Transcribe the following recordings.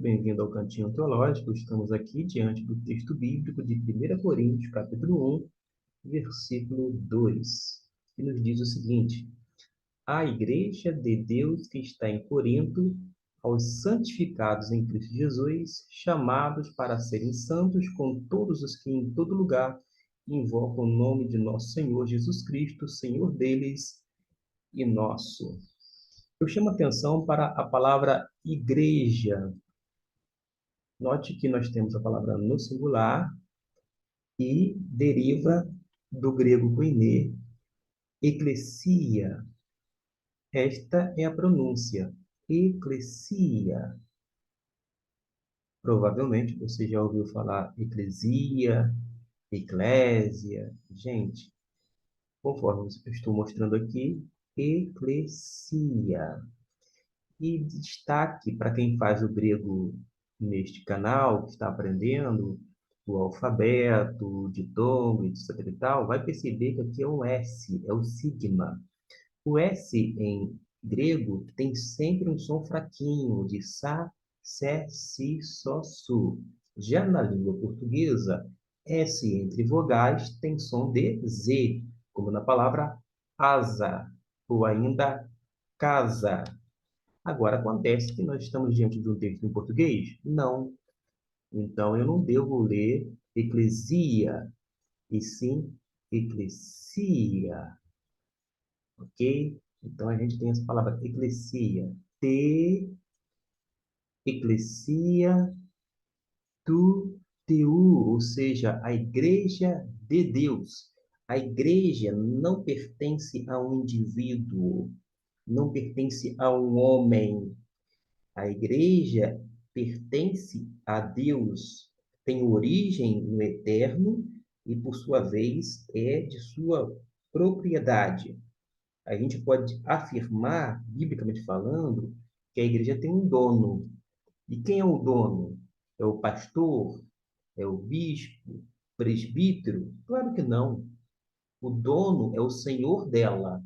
Bem-vindo ao Cantinho Teológico. Estamos aqui diante do texto bíblico de 1 Coríntios, capítulo 1, versículo 2, que nos diz o seguinte: A igreja de Deus que está em Corinto, aos santificados em Cristo Jesus, chamados para serem santos com todos os que em todo lugar invocam o nome de nosso Senhor Jesus Cristo, Senhor deles e nosso. Eu chamo a atenção para a palavra igreja. Note que nós temos a palavra no singular e deriva do grego koiné, eclesia. Esta é a pronúncia, eclesia. Provavelmente você já ouviu falar eclesia, eclésia. Gente, conforme eu estou mostrando aqui, eclesia. E destaque para quem faz o grego neste canal, que está aprendendo o alfabeto, o ditongo, etc e tal, vai perceber que aqui é um S, é o sigma. O S em grego tem sempre um som fraquinho, de sa, sé, si, sol, su. Já na língua portuguesa, S entre vogais tem som de Z, como na palavra asa, ou ainda casa. Agora, acontece que nós estamos diante de um texto em português? Não. Então, eu não devo ler eclesia, e sim eclesia, ok? Então, a gente tem essa palavra eclesia. Te, eclesia, tu, teu, ou seja, a igreja de Deus. A igreja não pertence a um indivíduo, não pertence a um homem. A igreja pertence a Deus, tem origem no eterno e, por sua vez, é de sua propriedade. A gente pode afirmar, biblicamente falando, que a igreja tem um dono. E quem é o dono? É o pastor? É o bispo? Presbítero? Claro que não. O dono é o Senhor dela,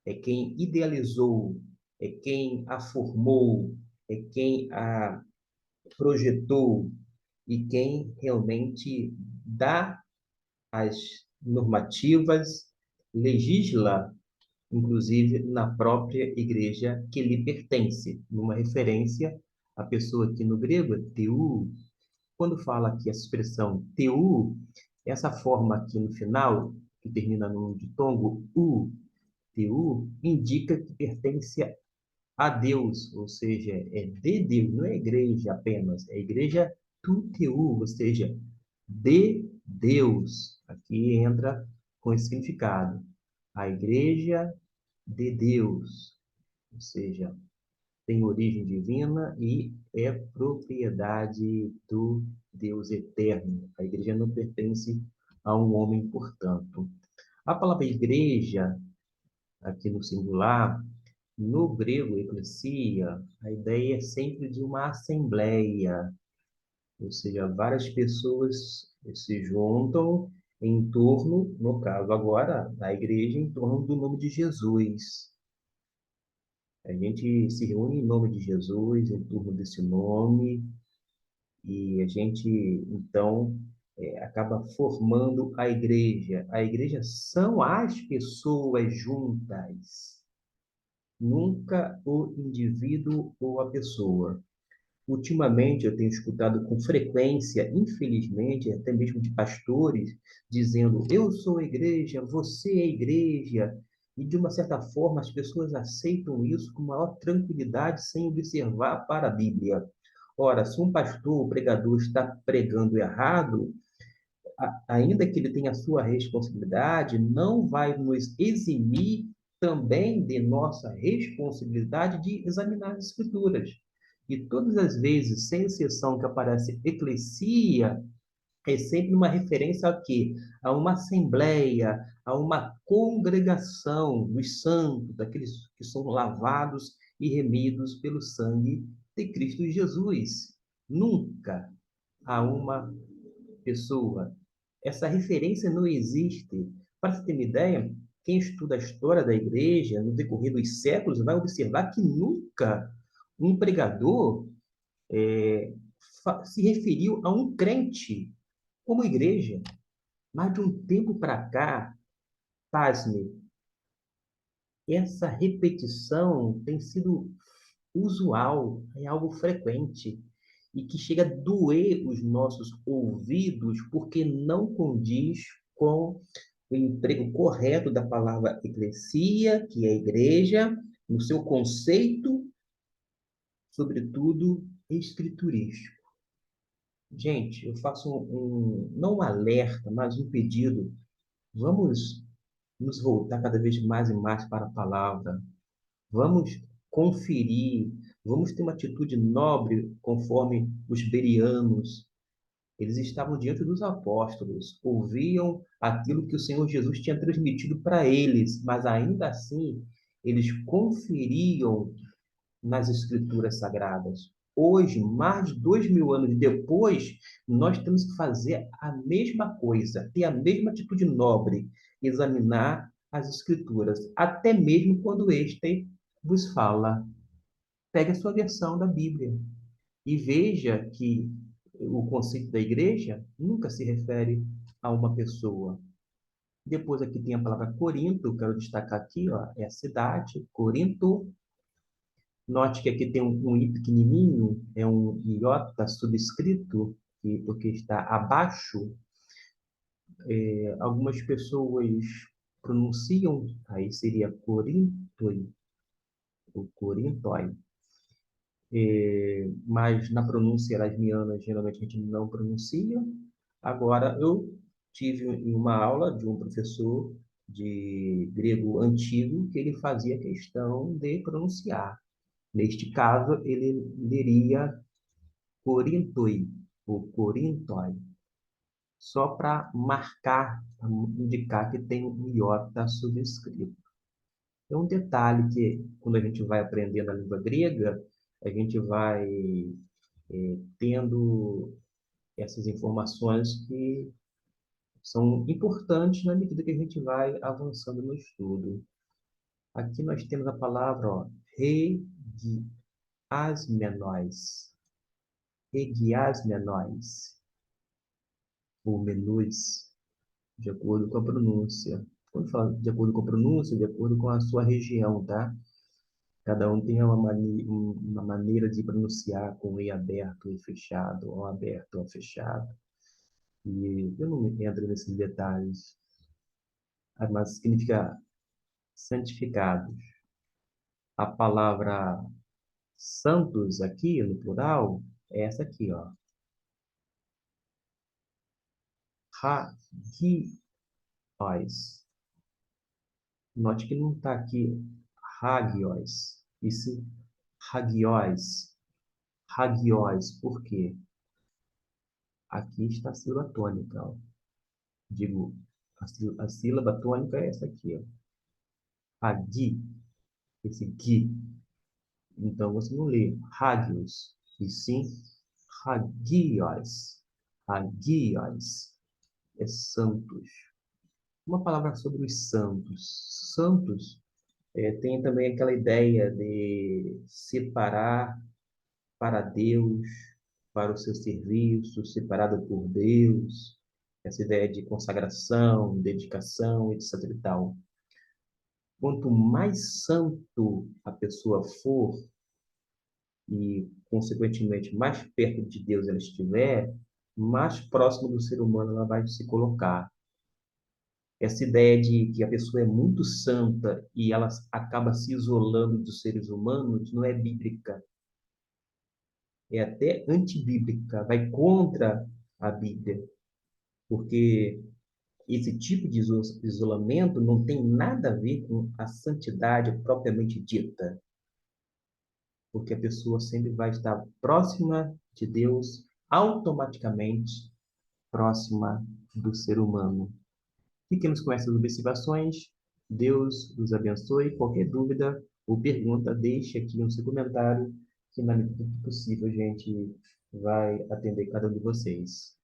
é quem idealizou, é quem a formou, é quem a projetou e quem realmente dá as normativas, legisla, inclusive na própria igreja que lhe pertence, numa referência à pessoa que no grego é teu. Quando fala aqui essa expressão teu, essa forma aqui no final, que termina no ditongo teu, indica que pertence a Deus, ou seja, é de Deus, não é igreja apenas, é igreja tuteu, ou seja, de Deus. Aqui entra com esse significado. A igreja de Deus, ou seja, tem origem divina e é propriedade do Deus eterno. A igreja não pertence a um homem, portanto. A palavra igreja, aqui no singular, no grego, eclesia, a ideia é sempre de uma assembleia, ou seja, várias pessoas se juntam em torno, no caso agora, da igreja, em torno do nome de Jesus. A gente se reúne em nome de Jesus, em torno desse nome, e a gente, então, acaba formando a igreja. A igreja são as pessoas juntas, nunca o indivíduo ou a pessoa. Ultimamente, eu tenho escutado com frequência, infelizmente, até mesmo de pastores, dizendo: Eu sou a igreja, você é a igreja. E, de uma certa forma, as pessoas aceitam isso com maior tranquilidade, sem observar para a Bíblia. Ora, se um pastor ou pregador está pregando errado, ainda que ele tenha a sua responsabilidade, não vai nos eximir também de nossa responsabilidade de examinar as Escrituras. E todas as vezes, sem exceção, que aparece eclesia, é sempre uma referência a quê? A uma assembleia, a uma congregação dos santos, daqueles que são lavados e remidos pelo sangue de Cristo Jesus. Nunca a uma pessoa. Essa referência não existe. Para você ter uma ideia, quem estuda a história da igreja no decorrer dos séculos vai observar que nunca um pregador se referiu a um crente como igreja. Mas de um tempo para cá, pasme, essa repetição tem sido usual, é algo frequente e que chega a doer os nossos ouvidos porque não condiz com o emprego correto da palavra eclesia, que é igreja, no seu conceito, sobretudo, escriturístico. Gente, eu faço não um alerta, mas um pedido. Vamos nos voltar cada vez mais e mais para a palavra. Vamos conferir, vamos ter uma atitude nobre, conforme os berianos. Eles estavam diante dos apóstolos, ouviam aquilo que o Senhor Jesus tinha transmitido para eles, mas ainda assim, eles conferiam nas Escrituras Sagradas. Hoje, mais de 2000 anos depois, nós temos que fazer a mesma coisa, ter a mesma atitude nobre, examinar as Escrituras, até mesmo quando este vos fala. Pegue a sua versão da Bíblia e veja que o conceito da igreja nunca se refere a uma pessoa. Depois aqui tem a palavra Corinto, quero destacar aqui, ó, é a cidade, Corinto. Note que aqui tem um i pequenininho, é um iota subscrito, porque está abaixo. Algumas pessoas pronunciam, aí seria Corintoi, ou Corintoi. Mas na pronúncia erasmiana, geralmente a gente não pronuncia. Agora, eu tive em uma aula de um professor de grego antigo que ele fazia questão de pronunciar. Neste caso, ele leria Corintoi, ou Corintoi, só para marcar, pra indicar que tem um iota subscrito. É um detalhe que, quando a gente vai aprendendo a língua grega, a gente vai tendo essas informações que são importantes na medida que a gente vai avançando no estudo. Aqui nós temos a palavra, ó, regiasmenóis. Regiasmenóis, ou menus, de acordo com a pronúncia. Quando fala de acordo com a pronúncia, de acordo com a sua região, tá? Cada um tem uma maneira de pronunciar com E aberto e fechado, ou aberto ou fechado. E eu não entro nesses detalhes, mas significa santificados. A palavra santos aqui, no plural, é essa aqui, ó. Hagios. Note que não está aqui hagios, e sim hagios. Hagios, por quê? Aqui está a sílaba tônica, ó. Digo, a sílaba tônica é essa aqui, ó. Hagi, esse gi. Então você não lê hagios, e sim hagios. Hagios é santos. Uma palavra sobre os santos. Santos tem também aquela ideia de separar para Deus, para o seu serviço, separado por Deus, essa ideia de consagração, dedicação, etc. e tal. Quanto mais santo a pessoa for, e, consequentemente, mais perto de Deus ela estiver, mais próximo do ser humano ela vai se colocar. Essa ideia de que a pessoa é muito santa e ela acaba se isolando dos seres humanos não é bíblica. É até antibíblica, vai contra a Bíblia, porque esse tipo de isolamento não tem nada a ver com a santidade propriamente dita, porque a pessoa sempre vai estar próxima de Deus, automaticamente próxima do ser humano. Fiquemos com essas observações. Deus os abençoe. Qualquer dúvida ou pergunta, deixe aqui no seu comentário, que na medida do possível a gente vai atender cada um de vocês.